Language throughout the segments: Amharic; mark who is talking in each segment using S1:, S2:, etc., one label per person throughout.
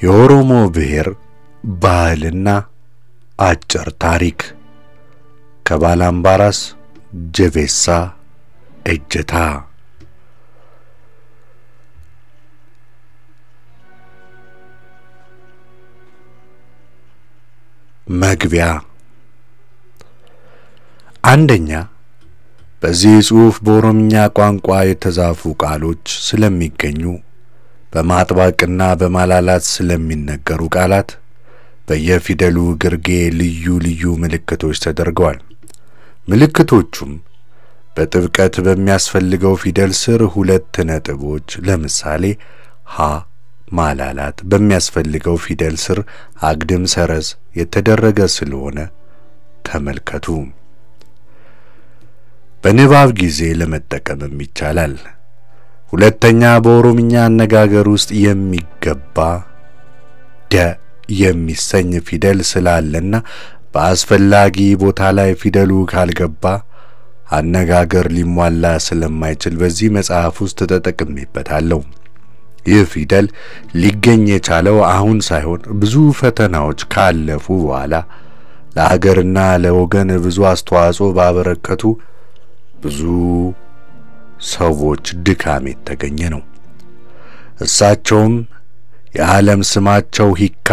S1: የኦሮሞ ብሔር ባህልና አጭር ታሪክ ከባላምባራስ ጀቤሳ እጀታ መግቢያ አንደኛ በዚህ ጽሑፍ በኦሮምኛ ቋንቋ የተጻፉ ቃሎች ስለሚገኙ በማጥባቅና በማላላት ስለሚነገሩ ቃላት በየፊደሉ ግርጌ ልዩ ልዩ ምልክቶች ተደርገዋል። ምልክቶቹም በጥብቀት በሚያስፈልገው ፊደል ስር ሁለት ነጥቦች ለምሳሌ ሀ ማላላት በሚያስፈልገው ፊደል ስር አግድም ሰረዝ የተደረገ ስለሆነ ተመልከቱ። በንባብ ጊዜ ለመጠቀምም ይቻላል። ሁለተኛ በኦሮምኛ አነጋገር ውስጥ የሚገባ ደ የሚሰኝ ፊደል ስላለና በአስፈላጊ ቦታ ላይ ፊደሉ ካልገባ አነጋገር ሊሟላ ስለማይችል በዚህ መጽሐፍ ውስጥ ተጠቅሜበታለሁ። ይህ ፊደል ሊገኝ የቻለው አሁን ሳይሆን ብዙ ፈተናዎች ካለፉ በኋላ ለሀገርና ለወገን ብዙ አስተዋጽኦ ባበረከቱ ብዙ ሰዎች ድካም የተገኘ ነው። እሳቸውም የዓለም ስማቸው ሂካ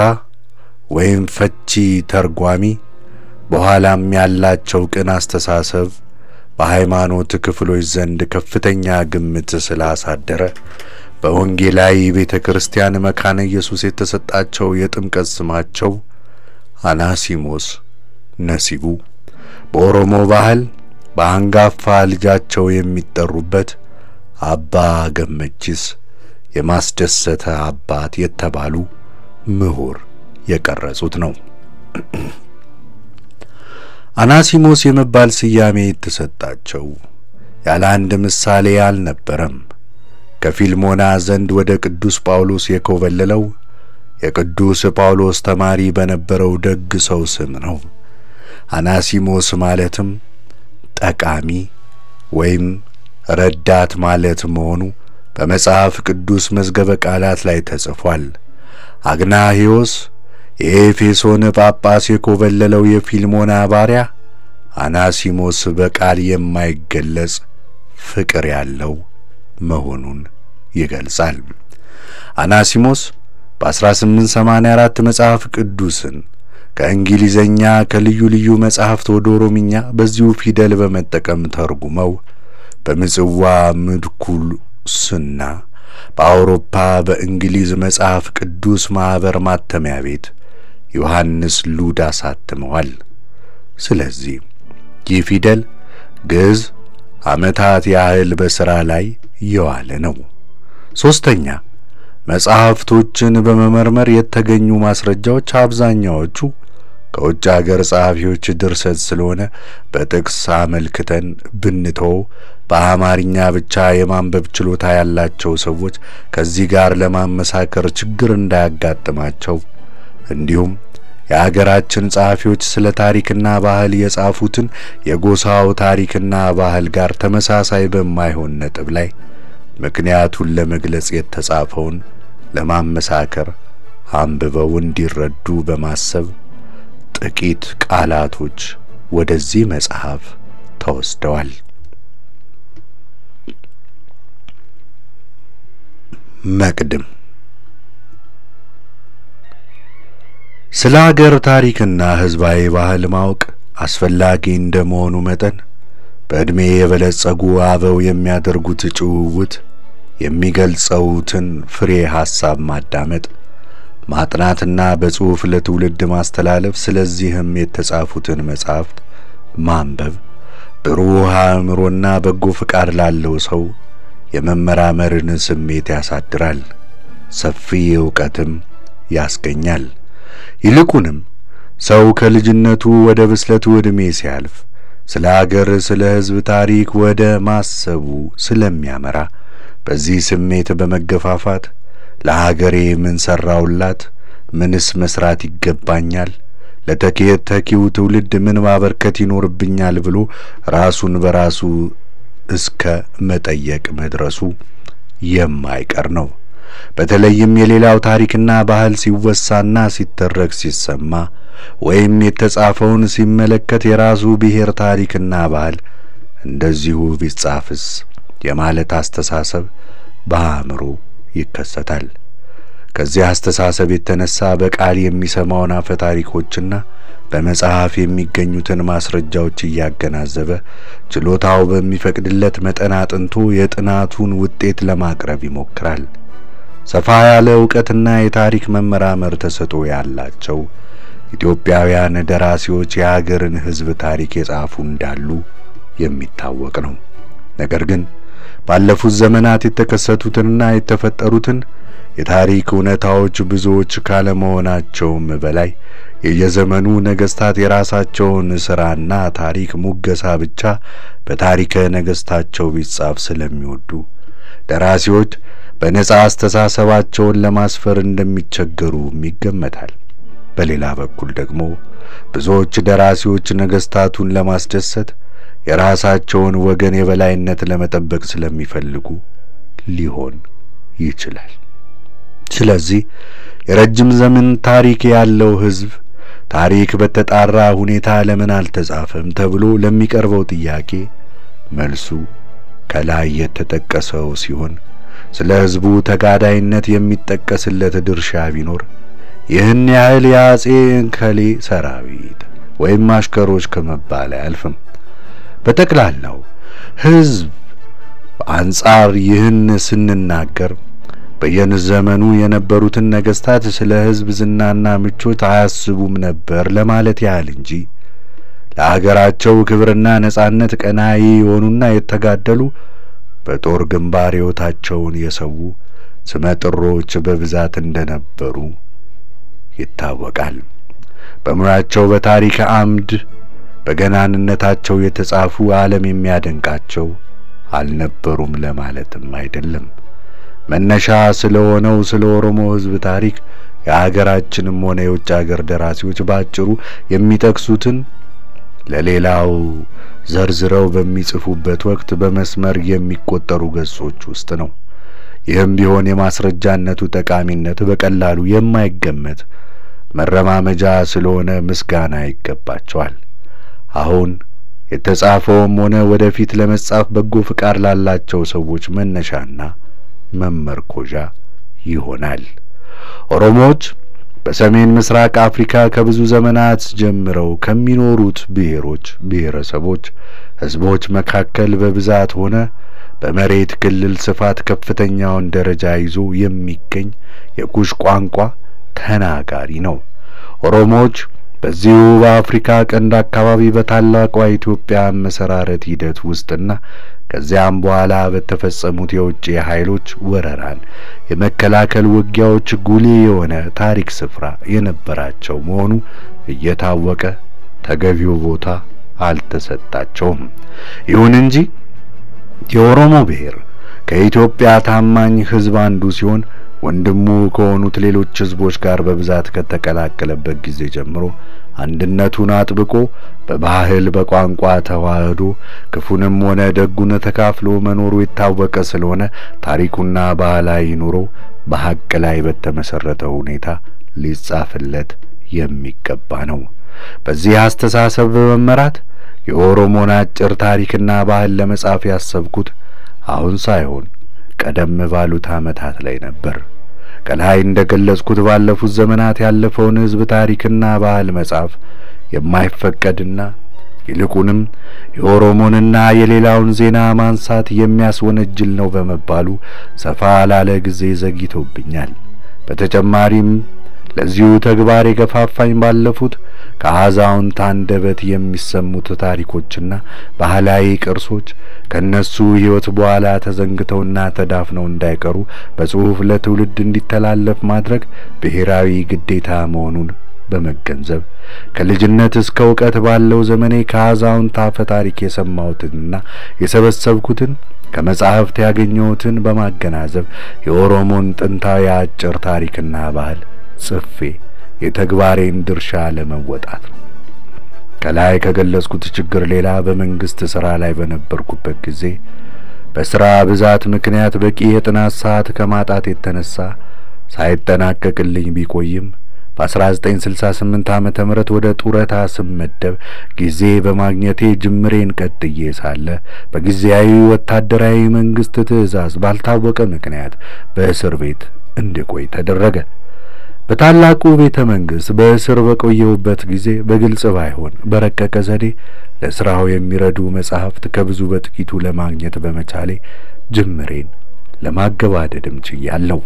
S1: ወይም ፈቺ ተርጓሚ በኋላም ያላቸው ቅን አስተሳሰብ በሃይማኖት ክፍሎች ዘንድ ከፍተኛ ግምት ስላሳደረ በወንጌላዊ ቤተክርስቲያን መካነ ኢየሱስ የተሰጣቸው የጥምቀት ስማቸው አናሲሞስ ነሲቡ በኦሮሞ ባህል በአንጋፋ ልጃቸው የሚጠሩበት አባ ገመቺስ የማስደሰተ አባት የተባሉ ምሁር የቀረጹት ነው። አናሲሞስ የመባል ስያሜ የተሰጣቸው ያለ አንድ ምሳሌ አልነበረም። ከፊልሞና ዘንድ ወደ ቅዱስ ጳውሎስ የኮበለለው የቅዱስ ጳውሎስ ተማሪ በነበረው ደግ ሰው ስም ነው። አናሲሞስ ማለትም ጠቃሚ ወይም ረዳት ማለት መሆኑ በመጽሐፍ ቅዱስ መዝገበ ቃላት ላይ ተጽፏል። አግናሂዮስ የኤፌሶን ጳጳስ የኮበለለው የፊልሞና ባሪያ አናሲሞስ በቃል የማይገለጽ ፍቅር ያለው መሆኑን ይገልጻል። አናሲሞስ በ1884 መጽሐፍ ቅዱስን ከእንግሊዘኛ ከልዩ ልዩ መጽሐፍት ወደ ኦሮምኛ በዚሁ ፊደል በመጠቀም ተርጉመው በምጽዋ ምድኩልስና በአውሮፓ በእንግሊዝ መጽሐፍ ቅዱስ ማህበር ማተሚያ ቤት ዮሐንስ ሉዳ አሳትመዋል። ስለዚህ ይህ ፊደል ግዕዝ ዓመታት ያህል በሥራ ላይ የዋለ ነው። ሶስተኛ መጽሐፍቶችን በመመርመር የተገኙ ማስረጃዎች አብዛኛዎቹ ከውጭ ሀገር ጸሐፊዎች ድርሰት ስለሆነ በጥቅስ አመልክተን ብንተው በአማርኛ ብቻ የማንበብ ችሎታ ያላቸው ሰዎች ከዚህ ጋር ለማመሳከር ችግር እንዳያጋጥማቸው እንዲሁም የሀገራችን ጸሐፊዎች ስለ ታሪክና ባህል የጻፉትን የጎሳው ታሪክና ባህል ጋር ተመሳሳይ በማይሆን ነጥብ ላይ ምክንያቱን ለመግለጽ የተጻፈውን ለማመሳከር አንብበው እንዲረዱ በማሰብ ጥቂት ቃላቶች ወደዚህ መጽሐፍ ተወስደዋል። መቅድም ስለ ሀገር ታሪክና ሕዝባዊ ባህል ማወቅ አስፈላጊ እንደመሆኑ መጠን በዕድሜ የበለጸጉ አበው የሚያደርጉት ጭውውት የሚገልጸውትን ፍሬ ሐሳብ ማዳመጥ ማጥናትና በጽሑፍ ለትውልድ ማስተላለፍ ስለዚህም የተጻፉትን መጻሕፍት ማንበብ ብሩህ አእምሮና በጎ ፍቃድ ላለው ሰው የመመራመርን ስሜት ያሳድራል፣ ሰፊ ዕውቀትም ያስገኛል። ይልቁንም ሰው ከልጅነቱ ወደ ብስለቱ ዕድሜ ሲያልፍ ስለ ሀገር ስለ ሕዝብ ታሪክ ወደ ማሰቡ ስለሚያመራ በዚህ ስሜት በመገፋፋት ለሀገሬ ምን ሰራውላት፣ ምንስ መስራት ይገባኛል፣ ለተተኪው ትውልድ ምን ማበርከት ይኖርብኛል ብሎ ራሱን በራሱ እስከ መጠየቅ መድረሱ የማይቀር ነው። በተለይም የሌላው ታሪክና ባህል ሲወሳና ሲተረክ ሲሰማ ወይም የተጻፈውን ሲመለከት የራሱ ብሔር ታሪክና ባህል እንደዚሁ ቢጻፍስ የማለት አስተሳሰብ በአእምሮ ይከሰታል። ከዚህ አስተሳሰብ የተነሳ በቃል የሚሰማውን አፈ ታሪኮችና በመጽሐፍ የሚገኙትን ማስረጃዎች እያገናዘበ ችሎታው በሚፈቅድለት መጠን አጥንቶ የጥናቱን ውጤት ለማቅረብ ይሞክራል። ሰፋ ያለ ዕውቀትና የታሪክ መመራመር ተሰጥኦ ያላቸው ኢትዮጵያውያን ደራሲዎች የሀገርን ሕዝብ ታሪክ የጻፉ እንዳሉ የሚታወቅ ነው። ነገር ግን ባለፉት ዘመናት የተከሰቱትንና የተፈጠሩትን የታሪክ እውነታዎች ብዙዎች ካለመሆናቸውም በላይ የየዘመኑ ነገስታት የራሳቸውን ሥራና ታሪክ ሙገሳ ብቻ በታሪከ ነገስታቸው ቢጻፍ ስለሚወዱ ደራሲዎች በነጻ አስተሳሰባቸውን ለማስፈር እንደሚቸገሩ ይገመታል። በሌላ በኩል ደግሞ ብዙዎች ደራሲዎች ነገስታቱን ለማስደሰት የራሳቸውን ወገን የበላይነት ለመጠበቅ ስለሚፈልጉ ሊሆን ይችላል። ስለዚህ የረጅም ዘመን ታሪክ ያለው ሕዝብ ታሪክ በተጣራ ሁኔታ ለምን አልተጻፈም ተብሎ ለሚቀርበው ጥያቄ መልሱ ከላይ የተጠቀሰው ሲሆን ስለ ሕዝቡ ተጋዳይነት የሚጠቀስለት ድርሻ ቢኖር ይህን ያህል የአጼ እንከሌ ሰራዊት ወይም አሽከሮች ከመባል አያልፍም። በጠቅላላው ሕዝብ አንጻር ይህን ስንናገር በየዘመኑ የነበሩትን ነገስታት ስለ ሕዝብ ዝናና ምቾት አያስቡም ነበር ለማለት ያህል እንጂ ለሀገራቸው ክብርና ነጻነት ቀናኢ የሆኑና የተጋደሉ በጦር ግንባር ሕይወታቸውን የሰው ስመጥሮች በብዛት እንደነበሩ ይታወቃል። በሙያቸው በታሪክ አምድ በገናንነታቸው የተጻፉ ዓለም የሚያደንቃቸው አልነበሩም ለማለትም አይደለም። መነሻ ስለሆነው ስለ ኦሮሞ ሕዝብ ታሪክ የሀገራችንም ሆነ የውጭ ሀገር ደራሲዎች ባጭሩ የሚጠቅሱትን ለሌላው ዘርዝረው በሚጽፉበት ወቅት በመስመር የሚቆጠሩ ገጾች ውስጥ ነው። ይህም ቢሆን የማስረጃነቱ ጠቃሚነት በቀላሉ የማይገመት መረማመጃ ስለሆነ ምስጋና ይገባቸዋል። አሁን የተጻፈውም ሆነ ወደፊት ለመጻፍ በጎ ፍቃድ ላላቸው ሰዎች መነሻና መመርኮዣ ይሆናል። ኦሮሞዎች በሰሜን ምስራቅ አፍሪካ ከብዙ ዘመናት ጀምረው ከሚኖሩት ብሔሮች፣ ብሔረሰቦች፣ ሕዝቦች መካከል በብዛት ሆነ በመሬት ክልል ስፋት ከፍተኛውን ደረጃ ይዞ የሚገኝ የኩሽ ቋንቋ ተናጋሪ ነው። ኦሮሞዎች በዚሁ በአፍሪካ ቀንድ አካባቢ በታላቋ ኢትዮጵያ መሰራረት ሂደት ውስጥና ከዚያም በኋላ በተፈጸሙት የውጭ ኃይሎች ወረራን የመከላከል ውጊያዎች ጉልህ የሆነ ታሪክ ስፍራ የነበራቸው መሆኑ እየታወቀ ተገቢው ቦታ አልተሰጣቸውም። ይሁን እንጂ የኦሮሞ ብሔር ከኢትዮጵያ ታማኝ ሕዝብ አንዱ ሲሆን ወንድሙ ከሆኑት ሌሎች ሕዝቦች ጋር በብዛት ከተቀላቀለበት ጊዜ ጀምሮ አንድነቱን አጥብቆ በባህል በቋንቋ ተዋህዶ ክፉንም ሆነ ደጉን ተካፍሎ መኖሩ የታወቀ ስለሆነ ታሪኩና ባህላዊ ኑሮ በሐቅ ላይ በተመሰረተ ሁኔታ ሊጻፍለት የሚገባ ነው። በዚህ አስተሳሰብ በመመራት የኦሮሞን አጭር ታሪክና ባህል ለመጻፍ ያሰብኩት አሁን ሳይሆን ቀደም ባሉት ዓመታት ላይ ነበር። ከላይ እንደገለጽኩት ባለፉት ዘመናት ያለፈውን ሕዝብ ታሪክና ባህል መጻፍ የማይፈቀድና ይልቁንም የኦሮሞንና የሌላውን ዜና ማንሳት የሚያስወነጅል ነው በመባሉ ሰፋ ላለ ጊዜ ዘግይቶብኛል። በተጨማሪም ለዚሁ ተግባር የገፋፋኝ ባለፉት ከአዛውንት አንደበት የሚሰሙት ታሪኮችና ባህላዊ ቅርሶች ከነሱ ሕይወት በኋላ ተዘንግተውና ተዳፍነው እንዳይቀሩ በጽሑፍ ለትውልድ እንዲተላለፍ ማድረግ ብሔራዊ ግዴታ መሆኑን በመገንዘብ ከልጅነት እስከ ዕውቀት ባለው ዘመኔ ከአዛውንት አፈ ታሪክ የሰማሁትንና የሰበሰብኩትን ከመጻሕፍት ያገኘሁትን በማገናዘብ የኦሮሞን ጥንታዊ አጭር ታሪክና ባህል ጽፌ የተግባሬን ድርሻ ለመወጣት ነው። ከላይ ከገለጽኩት ችግር ሌላ በመንግስት ሥራ ላይ በነበርኩበት ጊዜ በሥራ ብዛት ምክንያት በቂ የጥናት ሰዓት ከማጣት የተነሳ ሳይጠናቀቅልኝ ቢቆይም በ1968 ዓመተ ምህረት ወደ ጡረታ ስመደብ ጊዜ በማግኘቴ ጅምሬን ቀጥዬ ሳለ በጊዜያዊ ወታደራዊ መንግስት ትዕዛዝ ባልታወቀ ምክንያት በእስር ቤት እንድቆይ ተደረገ። በታላቁ ቤተ መንግስት በእስር በቆየሁበት ጊዜ በግልጽ ባይሆን በረቀቀ ዘዴ ለስራው የሚረዱ መጻሕፍት ከብዙ በጥቂቱ ለማግኘት በመቻሌ ጅምሬን ለማገባደድም ችያለሁ።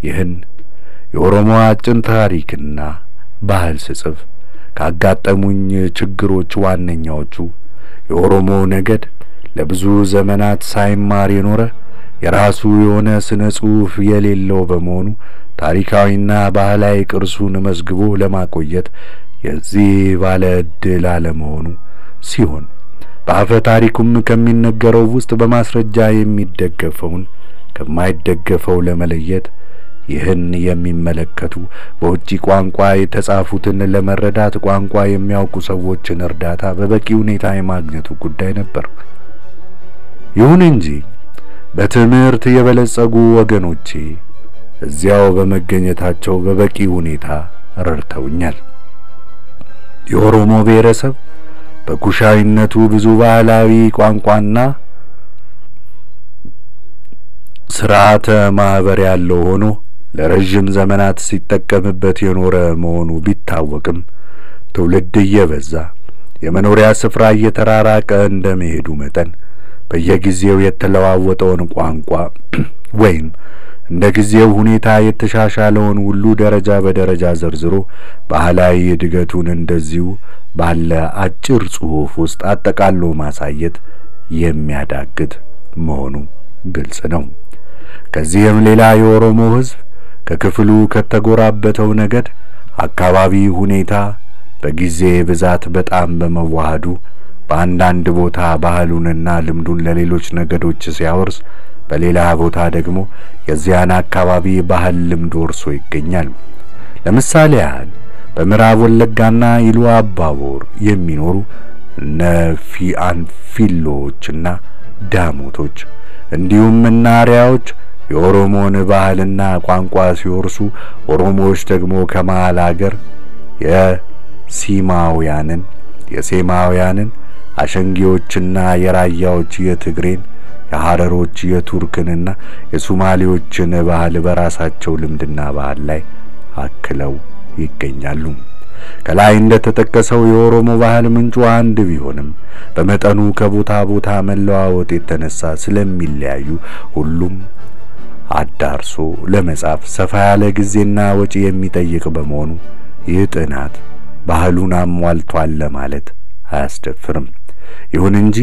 S1: ይህን የኦሮሞ አጭር ታሪክና ባህል ስጽፍ ካጋጠሙኝ ችግሮች ዋነኛዎቹ የኦሮሞ ነገድ ለብዙ ዘመናት ሳይማር የኖረ የራሱ የሆነ ስነ ጽሑፍ የሌለው በመሆኑ ታሪካዊና ባህላዊ ቅርሱን መዝግቦ ለማቆየት የዚህ ባለ ዕድል አለመሆኑ ሲሆን በአፈ ታሪኩም ከሚነገረው ውስጥ በማስረጃ የሚደገፈውን ከማይደገፈው ለመለየት ይህን የሚመለከቱ በውጪ ቋንቋ የተጻፉትን ለመረዳት ቋንቋ የሚያውቁ ሰዎችን እርዳታ በበቂ ሁኔታ የማግኘቱ ጉዳይ ነበር። ይሁን እንጂ በትምህርት የበለጸጉ ወገኖቼ እዚያው በመገኘታቸው በበቂ ሁኔታ ረድተውኛል። የኦሮሞ ብሔረሰብ በኩሻዊነቱ ብዙ ባህላዊ ቋንቋና ስርዓተ ማህበር ያለው ሆኖ ለረጅም ዘመናት ሲጠቀምበት የኖረ መሆኑ ቢታወቅም ትውልድ እየበዛ የመኖሪያ ስፍራ እየተራራቀ እንደመሄዱ መጠን በየጊዜው የተለዋወጠውን ቋንቋ ወይም እንደ ጊዜው ሁኔታ የተሻሻለውን ሁሉ ደረጃ በደረጃ ዘርዝሮ ባህላዊ እድገቱን እንደዚሁ ባለ አጭር ጽሑፍ ውስጥ አጠቃሎ ማሳየት የሚያዳግት መሆኑ ግልጽ ነው። ከዚህም ሌላ የኦሮሞ ሕዝብ ከክፍሉ ከተጎራበተው ነገድ አካባቢ ሁኔታ በጊዜ ብዛት በጣም በመዋሃዱ በአንዳንድ ቦታ ባህሉንና ልምዱን ለሌሎች ነገዶች ሲያወርስ፣ በሌላ ቦታ ደግሞ የዚያን አካባቢ ባህል ልምድ ወርሶ ይገኛል። ለምሳሌ ያህል በምዕራብ ወለጋና ኢሉ አባቦር የሚኖሩ ነፊአንፊሎችና ዳሞቶች እንዲሁም ናሪያዎች የኦሮሞን ባህልና ቋንቋ ሲወርሱ፣ ኦሮሞዎች ደግሞ ከመሃል አገር የሴማውያንን አሸንጊዎችና የራያዎች የትግሬን የሐረሮች የቱርክንና የሶማሌዎችን ባህል በራሳቸው ልምድና ባህል ላይ አክለው ይገኛሉ። ከላይ እንደተጠቀሰው የኦሮሞ ባህል ምንጩ አንድ ቢሆንም በመጠኑ ከቦታ ቦታ መለዋወጥ የተነሳ ስለሚለያዩ ሁሉም አዳርሶ ለመጻፍ ሰፋ ያለ ጊዜና ወጪ የሚጠይቅ በመሆኑ ይህ ጥናት ባህሉን አሟልቷል ለማለት አያስደፍርም። ይሁን እንጂ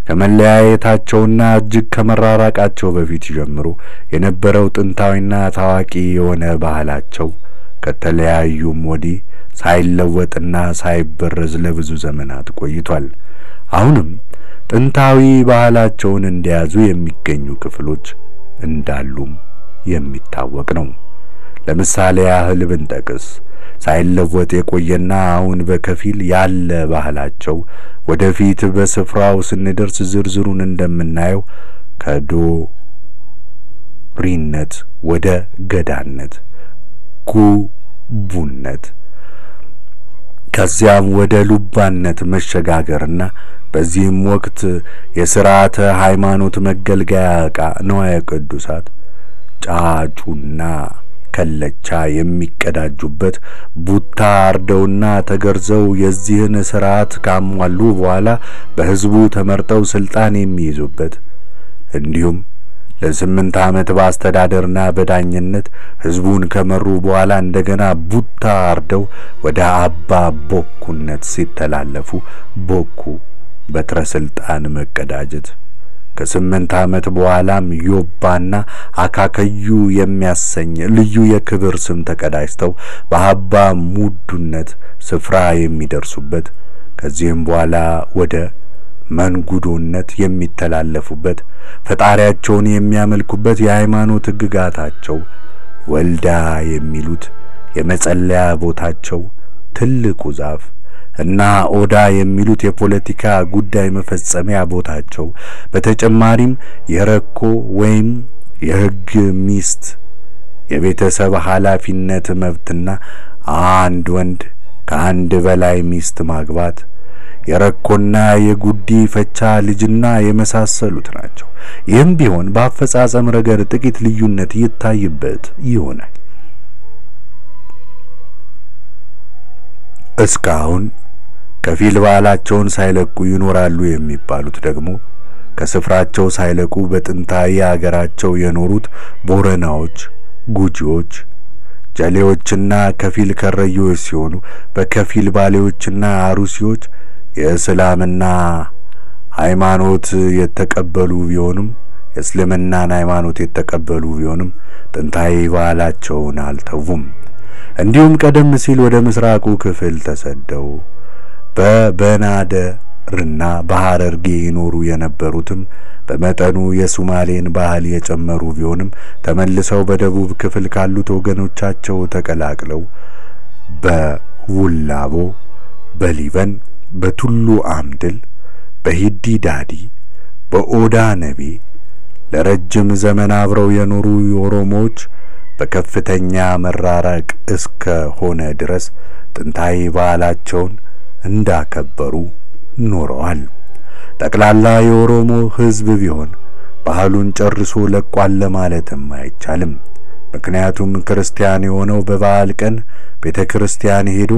S1: ከመለያየታቸውና እጅግ ከመራራቃቸው በፊት ጀምሮ የነበረው ጥንታዊና ታዋቂ የሆነ ባህላቸው ከተለያዩም ወዲህ ሳይለወጥና ሳይበረዝ ለብዙ ዘመናት ቆይቷል። አሁንም ጥንታዊ ባህላቸውን እንደያዙ የሚገኙ ክፍሎች እንዳሉም የሚታወቅ ነው። ለምሳሌ ያህል ብንጠቅስ ሳይለወጥ የቆየና አሁን በከፊል ያለ ባህላቸው ወደፊት በስፍራው ስንደርስ ዝርዝሩን እንደምናየው ከዶሪነት ወደ ገዳነት፣ ጉቡነት ከዚያም ወደ ሉባነት መሸጋገርና በዚህም ወቅት የሥርዓተ ሃይማኖት መገልገያ ዕቃ ንዋየ ቅዱሳት ጫጩና ከለቻ የሚቀዳጁበት ቡታ አርደውና ተገርዘው የዚህን ሥርዓት ካሟሉ በኋላ በሕዝቡ ተመርጠው ስልጣን የሚይዙበት እንዲሁም ለ8 ዓመት በአስተዳደርና በዳኝነት ሕዝቡን ከመሩ በኋላ እንደገና ቡታ አርደው ወደ አባ ቦኩነት ሲተላለፉ ቦኩ በትረ ስልጣን መቀዳጀት ከ8 ዓመት በኋላም ዮባና አካከዩ የሚያሰኝ ልዩ የክብር ስም ተቀዳጅተው በአባ ሙዱነት ስፍራ የሚደርሱበት ከዚህም በኋላ ወደ መንጉዶነት የሚተላለፉበት ፈጣሪያቸውን የሚያመልኩበት የሃይማኖት ሕግጋታቸው ወልዳ የሚሉት የመጸለያ ቦታቸው ትልቁ ዛፍ እና ኦዳ የሚሉት የፖለቲካ ጉዳይ መፈጸሚያ ቦታቸው፣ በተጨማሪም የረኮ ወይም የሕግ ሚስት የቤተሰብ ኃላፊነት መብትና አንድ ወንድ ከአንድ በላይ ሚስት ማግባት፣ የረኮና የጉዲፈቻ ልጅና የመሳሰሉት ናቸው። ይህም ቢሆን በአፈጻጸም ረገድ ጥቂት ልዩነት ይታይበት ይሆናል። እስካሁን ከፊል ባህላቸውን ሳይለቁ ይኖራሉ የሚባሉት ደግሞ ከስፍራቸው ሳይለቁ በጥንታዊ አገራቸው የኖሩት ቦረናዎች፣ ጉጂዎች፣ ጀሌዎችና ከፊል ከረዮች ሲሆኑ በከፊል ባሌዎችና አሩሲዎች የእስልምና ሃይማኖት የተቀበሉ ቢሆንም ጥንታዊ ባህላቸውን አልተውም። እንዲሁም ቀደም ሲል ወደ ምስራቁ ክፍል ተሰደው በበናደርና በሐረርጌ ይኖሩ የነበሩትም በመጠኑ የሱማሌን ባህል የጨመሩ ቢሆንም ተመልሰው በደቡብ ክፍል ካሉት ወገኖቻቸው ተቀላቅለው በውላቦ፣ በሊበን፣ በቱሉ አምድል፣ በሂዲ ዳዲ፣ በኦዳ ነቤ ለረጅም ዘመን አብረው የኖሩ ኦሮሞዎች በከፍተኛ መራራቅ እስከ ሆነ ድረስ ጥንታዊ ባህላቸውን እንዳከበሩ ኖረዋል። ጠቅላላ የኦሮሞ ሕዝብ ቢሆን ባህሉን ጨርሶ ለቋል ለማለትም አይቻልም። ምክንያቱም ክርስቲያን የሆነው በበዓል ቀን ቤተክርስቲያን ሄዶ፣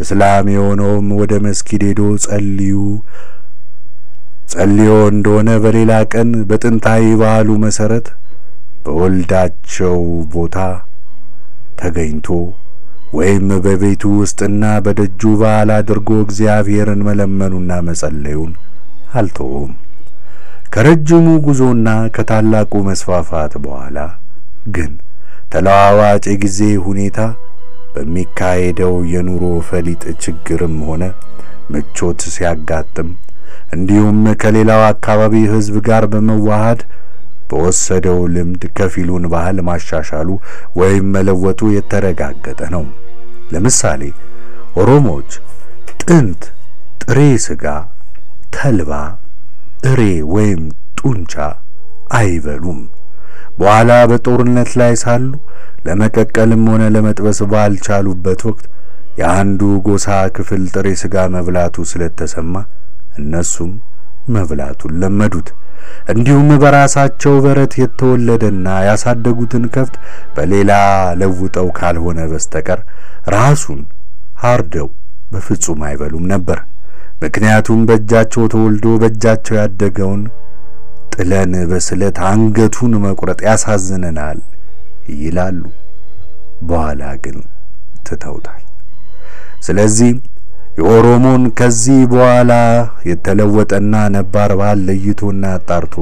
S1: እስላም የሆነውም ወደ መስጊድ ሄዶ ጸልዮ እንደሆነ በሌላ ቀን በጥንታዊ ባህሉ መሰረት በወልዳቸው ቦታ ተገኝቶ ወይም በቤቱ ውስጥና በደጁ በዓል አድርጎ እግዚአብሔርን መለመኑና መጸለዩን አልተውም። ከረጅሙ ጉዞና ከታላቁ መስፋፋት በኋላ ግን ተለዋዋጭ ጊዜ ሁኔታ በሚካሄደው የኑሮ ፈሊጥ ችግርም ሆነ ምቾት ሲያጋጥም እንዲሁም ከሌላው አካባቢ ሕዝብ ጋር በመዋሃድ በወሰደው ልምድ ከፊሉን ባህል ማሻሻሉ ወይም መለወጡ የተረጋገጠ ነው። ለምሳሌ ኦሮሞዎች ጥንት ጥሬ ስጋ፣ ተልባ፣ እሬ ወይም ጡንቻ አይበሉም። በኋላ በጦርነት ላይ ሳሉ ለመቀቀልም ሆነ ለመጥበስ ባልቻሉበት ወቅት የአንዱ ጎሳ ክፍል ጥሬ ስጋ መብላቱ ስለተሰማ እነሱም መብላቱን ለመዱት። እንዲሁም በራሳቸው በረት የተወለደና ያሳደጉትን ከብት በሌላ ለውጠው ካልሆነ በስተቀር ራሱን አርደው በፍጹም አይበሉም ነበር። ምክንያቱም በእጃቸው ተወልዶ በእጃቸው ያደገውን ጥለን በስለት አንገቱን መቁረጥ ያሳዝነናል ይላሉ። በኋላ ግን ትተውታል። ስለዚህ የኦሮሞን ከዚህ በኋላ የተለወጠና ነባር ባህል ለይቶና አጣርቶ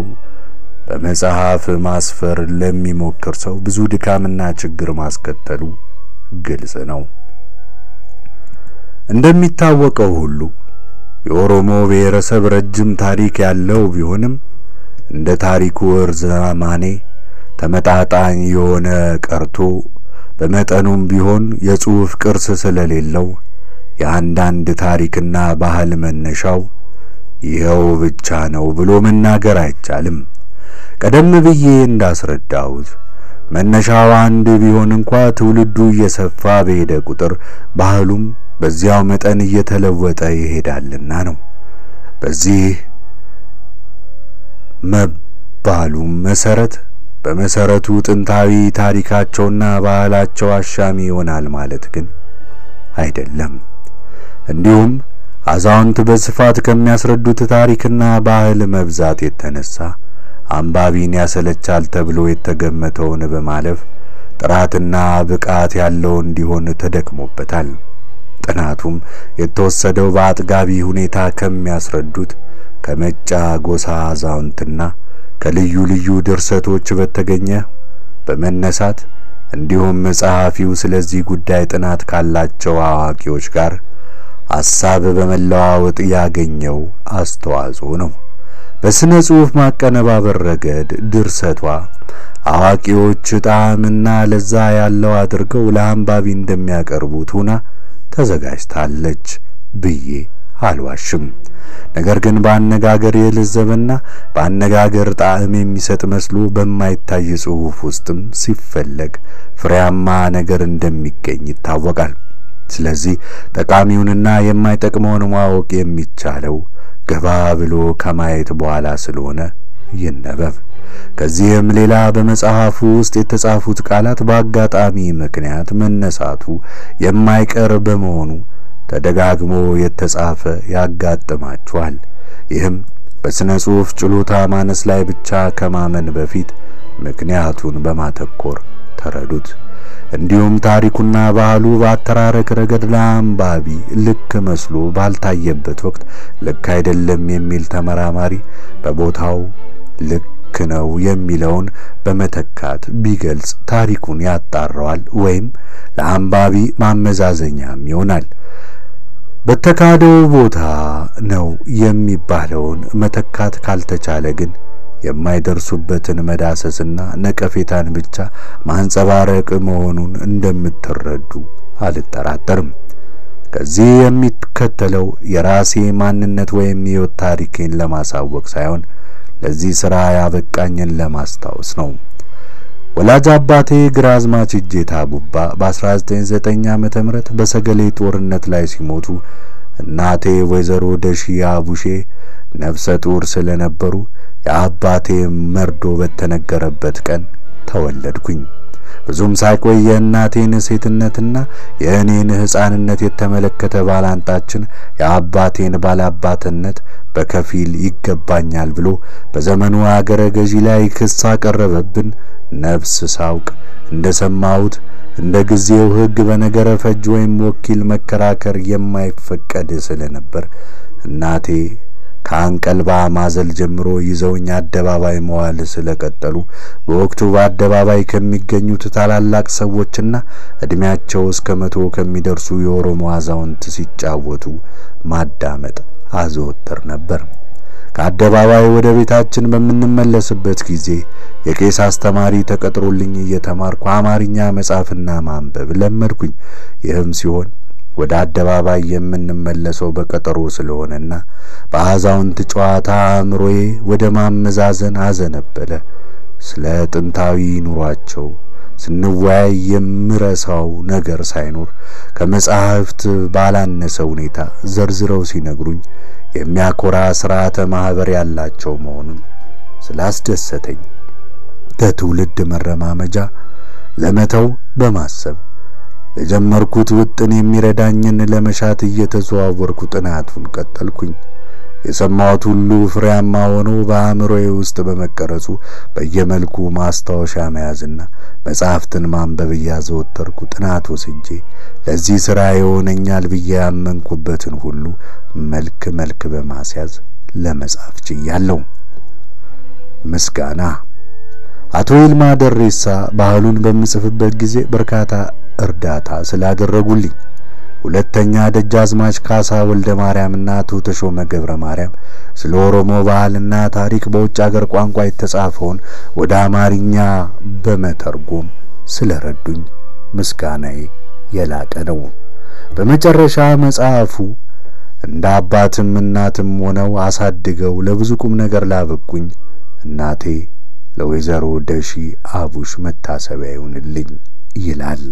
S1: በመጽሐፍ ማስፈር ለሚሞክር ሰው ብዙ ድካምና ችግር ማስከተሉ ግልጽ ነው። እንደሚታወቀው ሁሉ የኦሮሞ ብሔረሰብ ረጅም ታሪክ ያለው ቢሆንም እንደ ታሪኩ እርዝማኔ ተመጣጣኝ የሆነ ቀርቶ በመጠኑም ቢሆን የጽሑፍ ቅርስ ስለሌለው የአንዳንድ ታሪክና ባህል መነሻው ይኸው ብቻ ነው ብሎ መናገር አይቻልም። ቀደም ብዬ እንዳስረዳሁት መነሻው አንድ ቢሆን እንኳን ትውልዱ እየሰፋ በሄደ ቁጥር ባህሉም በዚያው መጠን እየተለወጠ ይሄዳልና ነው። በዚህ መባሉም በመሰረቱ ጥንታዊ ታሪካቸውና ባህላቸው አሻሚ ይሆናል ማለት ግን አይደለም። እንዲሁም አዛውንት በስፋት ከሚያስረዱት ታሪክና ባህል መብዛት የተነሳ አንባቢን ያሰለቻል ተብሎ የተገመተውን በማለፍ ጥራትና ብቃት ያለው እንዲሆን ተደክሞበታል። ጥናቱም የተወሰደው በአጥጋቢ ሁኔታ ከሚያስረዱት ከመጫ ጎሳ አዛውንትና ከልዩ ልዩ ድርሰቶች በተገኘ በመነሳት እንዲሁም ጸሐፊው ስለዚህ ጉዳይ ጥናት ካላቸው አዋቂዎች ጋር ሐሳብ በመለዋወጥ ያገኘው አስተዋጽኦ ነው። በስነ ጽሑፍ ማቀነባበር ረገድ ድርሰቷ አዋቂዎች ጣዕምና ለዛ ያለው አድርገው ለአንባቢ እንደሚያቀርቡት ሆና ተዘጋጅታለች ብዬ አልዋሽም። ነገር ግን በአነጋገር የለዘበና በአነጋገር ጣዕም የሚሰጥ መስሎ በማይታይ ጽሑፍ ውስጥም ሲፈለግ ፍሬያማ ነገር እንደሚገኝ ይታወቃል። ስለዚህ ጠቃሚውንና የማይጠቅመውን ማወቅ የሚቻለው ገባ ብሎ ከማየት በኋላ ስለሆነ ይነበብ። ከዚህም ሌላ በመጽሐፉ ውስጥ የተጻፉት ቃላት በአጋጣሚ ምክንያት መነሳቱ የማይቀር በመሆኑ ተደጋግሞ የተጻፈ ያጋጥማቸዋል። ይህም በስነ ጽሑፍ ችሎታ ማነስ ላይ ብቻ ከማመን በፊት ምክንያቱን በማተኮር ተረዱት። እንዲሁም ታሪኩና ባህሉ በአተራረክ ረገድ ለአንባቢ ልክ መስሎ ባልታየበት ወቅት ልክ አይደለም የሚል ተመራማሪ በቦታው ልክ ነው የሚለውን በመተካት ቢገልጽ ታሪኩን ያጣራዋል ወይም ለአንባቢ ማመዛዘኛም ይሆናል። በተካደው ቦታ ነው የሚባለውን መተካት ካልተቻለ ግን የማይደርሱበትን መዳሰስና ነቀፌታን ብቻ ማንጸባረቅ መሆኑን እንደምትረዱ አልጠራጠርም። ከዚህ የሚከተለው የራሴ ማንነት ወይም የሕይወት ታሪኬን ለማሳወቅ ሳይሆን ለዚህ ሥራ ያበቃኝን ለማስታወስ ነው። ወላጅ አባቴ ግራዝማች እጄታ ቡባ በ1909 ዓመተ ምህረት በሰገሌ ጦርነት ላይ ሲሞቱ እናቴ ወይዘሮ ደሺ አቡሼ ነፍሰ ጡር ስለነበሩ የአባቴ መርዶ በተነገረበት ቀን ተወለድኩኝ። ብዙም ሳይቆይ የእናቴን ሴትነትና የእኔን ሕፃንነት የተመለከተ ባላንጣችን የአባቴን ባላባትነት በከፊል ይገባኛል ብሎ በዘመኑ አገረ ገዢ ላይ ክስ አቀረበብን። ነፍስ ሳውቅ እንደሰማሁት እንደ ጊዜው ሕግ በነገረ ፈጅ ወይም ወኪል መከራከር የማይፈቀድ ስለነበር እናቴ ከአንቀልባ ማዘል ጀምሮ ይዘውኝ አደባባይ መዋል ስለቀጠሉ በወቅቱ በአደባባይ ከሚገኙት ታላላቅ ሰዎችና እድሜያቸው እስከ 100 ከሚደርሱ የኦሮሞ አዛውንት ሲጫወቱ ማዳመጥ አዘወትር ነበር። ከአደባባይ ወደ ቤታችን በምንመለስበት ጊዜ የቄስ አስተማሪ ተቀጥሮልኝ እየተማርኩ አማርኛ መጻፍና ማንበብ ለመድኩኝ። ይህም ሲሆን ወደ አደባባይ የምንመለሰው በቀጠሮ ስለሆነና በአዛውንት ጨዋታ አእምሮዬ ወደ ማመዛዘን አዘነበለ። ስለ ጥንታዊ ኑሯቸው ስንወያይ የምረሳው ነገር ሳይኖር ከመጻሕፍት ባላነሰ ሁኔታ ዘርዝረው ሲነግሩኝ የሚያኮራ ሥርዓተ ማህበር ያላቸው መሆኑን ስላስደሰተኝ ከትውልድ መረማመጃ ለመተው በማሰብ ለጀመርኩት ውጥን የሚረዳኝን ለመሻት እየተዘዋወርኩ ጥናቱን ቀጠልኩኝ። የሰማሁት ሁሉ ፍሬያማ ሆኖ በአእምሮዬ ውስጥ በመቀረጹ በየመልኩ ማስታወሻ መያዝና መጽሐፍትን ማንበብ እያዘወተርኩ ጥናት ወስጄ ለዚህ ሥራ ይሆነኛል ብዬ ያመንኩበትን ሁሉ መልክ በማስያዝ ለመጻፍ ችያለሁ። ምስጋና አቶ ይልማ ደሬሳ ባህሉን በምጽፍበት ጊዜ በርካታ እርዳታ ስላደረጉልኝ፣ ሁለተኛ ደጃዝማች ካሳ ወልደ ማርያምና አቶ ተሾመ ገብረ ማርያም ስለ ኦሮሞ ባህልና ታሪክ በውጭ ሀገር ቋንቋ የተጻፈውን ወደ አማርኛ በመተርጎም ስለረዱኝ ምስጋናዬ የላቀ ነው። በመጨረሻ መጽሐፉ እንደ አባትም እናትም ሆነው አሳድገው ለብዙ ቁም ነገር ላበቁኝ እናቴ ለወይዘሮ ደሺ አቡሽ መታሰቢያ ይሁንልኝ ይላል።